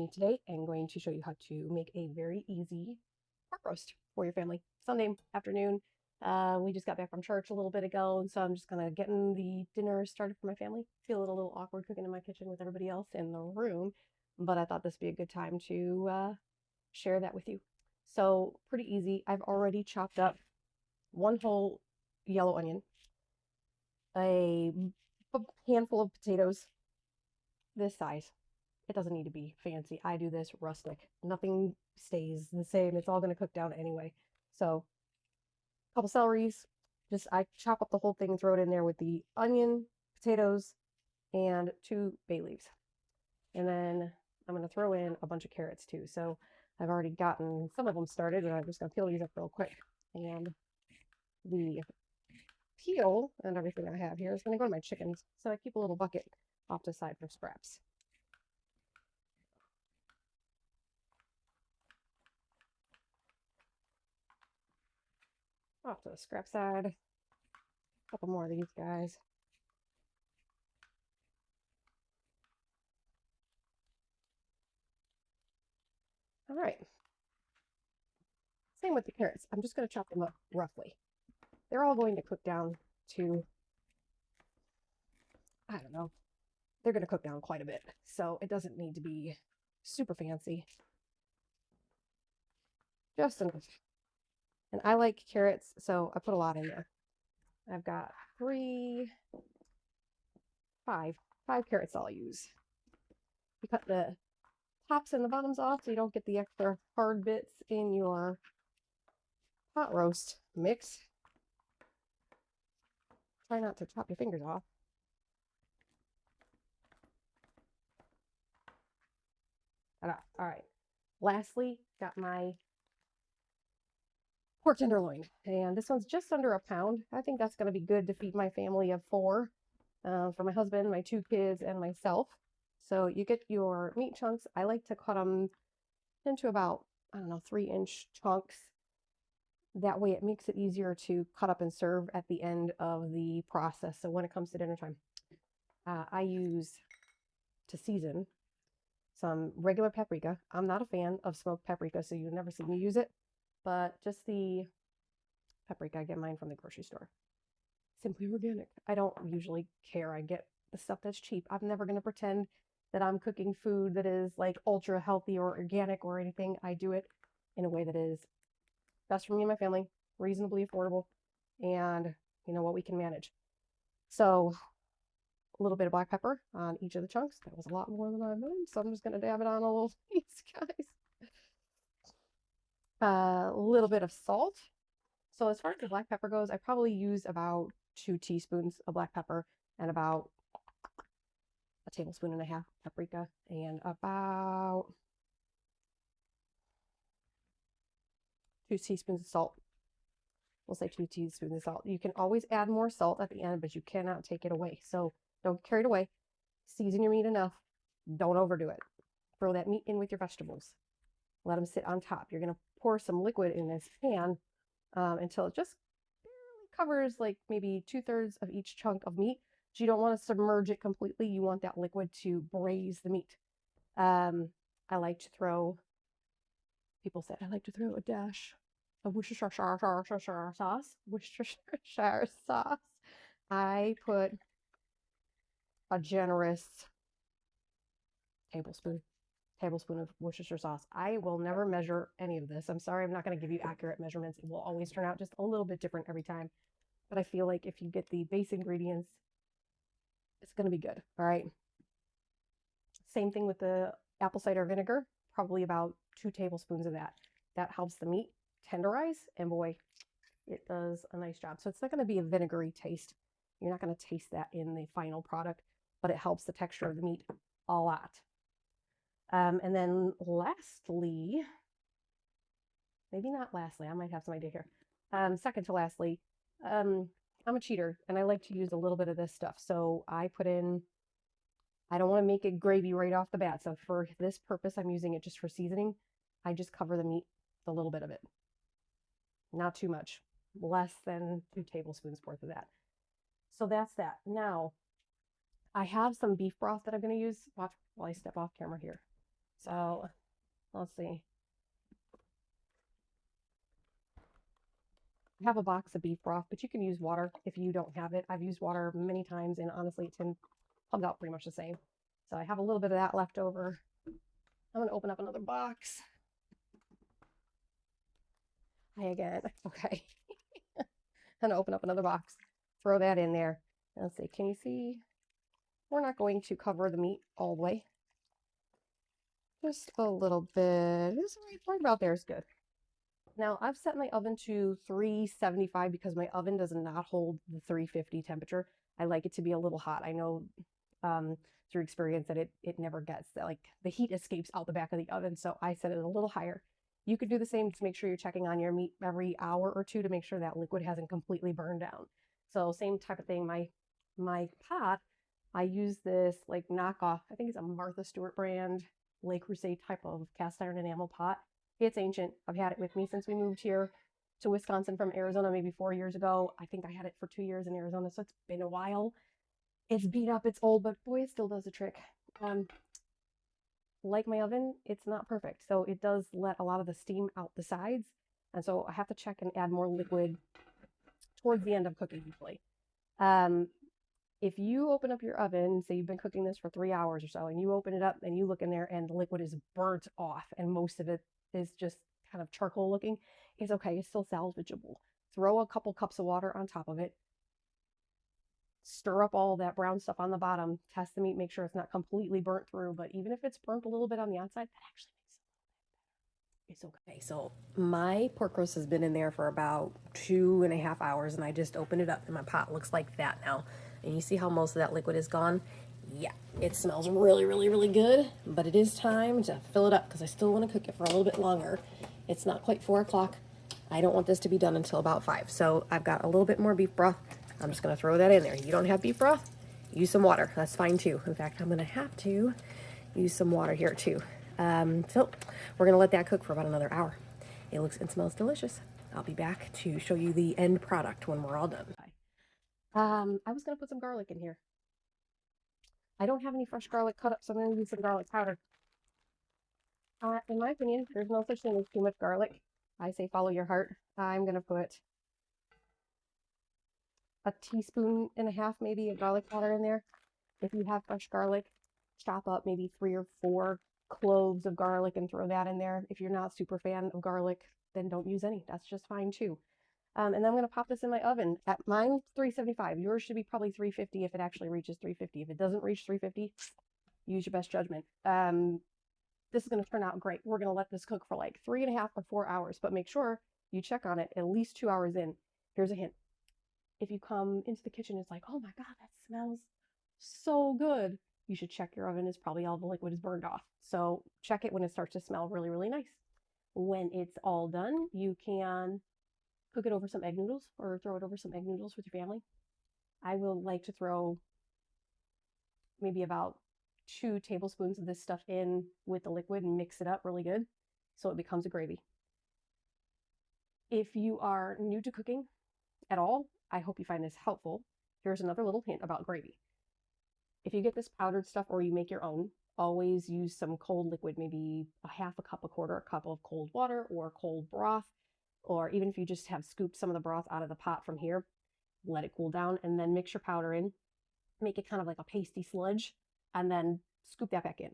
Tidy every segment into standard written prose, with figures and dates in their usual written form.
me today I'm going to show you how to make a very easy pork roast for your family. Sunday afternoon. We just got back from church a little bit ago, and so I'm just gonna getting the dinner started for my family. Feeling a little awkward cooking in my kitchen with everybody else in the room, but I thought this would be a good time to share that with you. So pretty easy. I've already chopped up one whole yellow onion, a handful of potatoes this size. It doesn't need to be fancy. I do this rustic. Nothing stays the same. It's all going to cook down anyway. So a couple celeries. Just I chop up the whole thing and throw it in there with the onion, potatoes, and 2 bay leaves. And then I'm going to throw in a bunch of carrots too. So I've already gotten some of them started, and I'm just going to peel these up real quick. And the peel and everything I have here is going to go to my chickens. So I keep a little bucket off to the side for scraps. Off to the scrap side. A couple more of these guys. All right. Same with the carrots. I'm just going to chop them up roughly. They're all going to cook down to, I don't know, they're going to cook down quite a bit. So it doesn't need to be super fancy. Just enough. And I like carrots, so I put a lot in there. I've got five carrots I'll use. You cut the tops and the bottoms off so you don't get the extra hard bits in your pot roast mix. Try not to chop your fingers off. All right. Lastly, got my pork tenderloin, and this one's just under a pound. I think that's going to be good to feed my family of 4, for my husband, my 2 kids, and myself. So you get your meat chunks. I like to cut them into about, I don't know, 3-inch chunks. That way it makes it easier to cut up and serve at the end of the process. So when it comes to dinner time, I use, to season, some regular paprika. I'm not a fan of smoked paprika, so you've never seen me use it, but just the paprika. I get mine from the grocery store. Simply organic. I don't usually care. I get the stuff that's cheap. I'm never going to pretend that I'm cooking food that is like ultra healthy or organic or anything. I do it in a way that is best for me and my family, reasonably affordable, and you know what, we can manage. So a little bit of black pepper on each of the chunks. That was a lot more than I meant, so I'm just going to dab it on a little piece, guys. A little bit of salt. So as far as the black pepper goes, I probably use about 2 teaspoons of black pepper and about a tablespoon and a half paprika, and about 2 teaspoons of salt. We'll say 2 teaspoons of salt. You can always add more salt at the end, but you cannot take it away. So don't carry it away. Season your meat enough. Don't overdo it. Throw that meat in with your vegetables. Let them sit on top. You're going to pour some liquid in this pan until it just barely covers like maybe 2/3 of each chunk of meat. So you don't want to submerge it completely. You want that liquid to braise the meat. I like to throw, people said I like to throw a dash of Worcestershire sauce. Worcestershire sauce. I put a generous tablespoon of Worcestershire sauce. I will never measure any of this. I'm sorry, I'm not going to give you accurate measurements. It will always turn out just a little bit different every time. But I feel like if you get the base ingredients, it's going to be good. All right. Same thing with the apple cider vinegar, probably about 2 tablespoons of that. That helps the meat tenderize, and boy, it does a nice job. So it's not going to be a vinegary taste. You're not going to taste that in the final product, but it helps the texture of the meat a lot. And then lastly, maybe not lastly, I might have some idea here. Second to lastly, I'm a cheater and I like to use a little bit of this stuff. So I put in, I don't want to make it gravy right off the bat. So for this purpose, I'm using it just for seasoning. I just cover the meat with a little bit of it. Not too much, less than 2 tablespoons worth of that. So that's that. Now, I have some beef broth that I'm going to use. Watch while I step off camera here. So let's see. I have a box of beef broth, but you can use water if you don't have it. I've used water many times, and honestly, it comes out pretty much the same. So I have a little bit of that left over. I'm going to open up another box. Hi again. Okay. I'm going to open up another box, throw that in there. Let's see. Can you see? We're not going to cover the meat all the way. Just a little bit. Just right about there is good. Now, I've set my oven to 375 because my oven does not hold the 350 temperature. I like it to be a little hot. I know through experience that it never gets that, like the heat escapes out the back of the oven, so I set it a little higher. You could do the same to make sure you're checking on your meat every hour or two to make sure that liquid hasn't completely burned down. So same type of thing. My pot, I use this like knockoff, I think it's a Martha Stewart brand Le Creuset type of cast iron enamel pot. It's ancient. I've had it with me since we moved here to Wisconsin from Arizona maybe 4 years ago. I think I had it for 2 years in Arizona, so it's been a while. It's beat up, it's old, but boy, it still does the trick. Like my oven, it's not perfect, so it does let a lot of the steam out the sides, and so I have to check and add more liquid towards the end of cooking usually. If you open up your oven, say you've been cooking this for 3 hours or so, and you open it up and you look in there and the liquid is burnt off and most of it is just kind of charcoal looking, it's okay. It's still salvageable. Throw a couple cups of water on top of it. Stir up all that brown stuff on the bottom. Test the meat, make sure it's not completely burnt through. But even if it's burnt a little bit on the outside, that actually makes it okay. So my pork roast has been in there for about 2.5 hours, and I just opened it up, and my pot looks like that now. And you see how most of that liquid is gone? Yeah, it smells really, really, really good, but it is time to fill it up because I still want to cook it for a little bit longer. It's not quite 4 o'clock. I don't want this to be done until about 5. So I've got a little bit more beef broth. I'm just going to throw that in there. You don't have beef broth? Use some water. That's fine too. In fact, I'm going to have to use some water here too. So we're going to let that cook for about another hour. It looks and smells delicious. I'll be back to show you the end product when we're all done. I was going to put some garlic in here. I don't have any fresh garlic cut up, so I'm going to use some garlic powder. In my opinion, there's no such thing as too much garlic. I say follow your heart. I'm going to put a teaspoon and a half maybe of garlic powder in there. If you have fresh garlic, chop up maybe 3 or 4 cloves of garlic and throw that in there. If you're not a super fan of garlic, then don't use any. That's just fine too. And then I'm going to pop this in my oven. At mine, 375. Yours should be probably 350 if it actually reaches 350. If it doesn't reach 350, use your best judgment. This is going to turn out great. We're going to let this cook for like 3.5 or 4 hours, but make sure you check on it at least 2 hours in. Here's a hint. If you come into the kitchen, it's like, oh my God, that smells so good. You should check your oven is probably all the liquid is burned off. So check it when it starts to smell really, really nice. When it's all done, you can cook it over some egg noodles or throw it over some egg noodles with your family. I will like to throw maybe about 2 tablespoons of this stuff in with the liquid and mix it up really good so it becomes a gravy. If you are new to cooking at all, I hope you find this helpful. Here's another little hint about gravy. If you get this powdered stuff or you make your own, always use some cold liquid, maybe a half a cup, a quarter cup of cold water or cold broth, or even if you just have scooped some of the broth out of the pot from here, let it cool down and then mix your powder in, make it kind of like a pasty sludge, and then scoop that back in.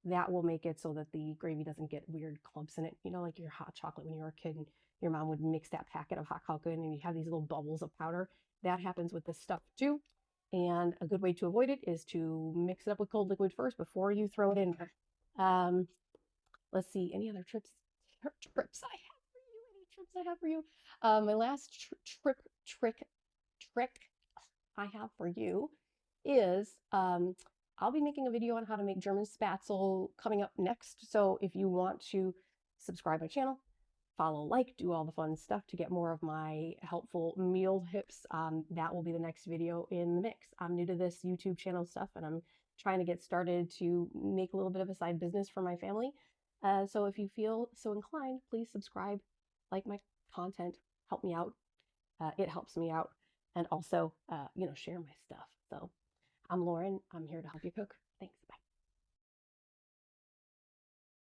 That will make it so that the gravy doesn't get weird clumps in it. You know, like your hot chocolate when you were a kid and your mom would mix that packet of hot chocolate and you have these little bubbles of powder. That happens with this stuff too. And a good way to avoid it is to mix it up with cold liquid first before you throw it in. Let's see, any other trips I have for you? Any trips I have for you? My last trick I have for you is I'll be making a video on how to make German spatzle coming up next. So if you want to subscribe my channel, follow, like, do all the fun stuff to get more of my helpful meal tips. That will be the next video in the mix. I'm new to this YouTube channel stuff and I'm trying to get started to make a little bit of a side business for my family. So if you feel so inclined, please subscribe, like my content, help me out. It helps me out. And also, share my stuff. So I'm Lauren. I'm here to help you cook.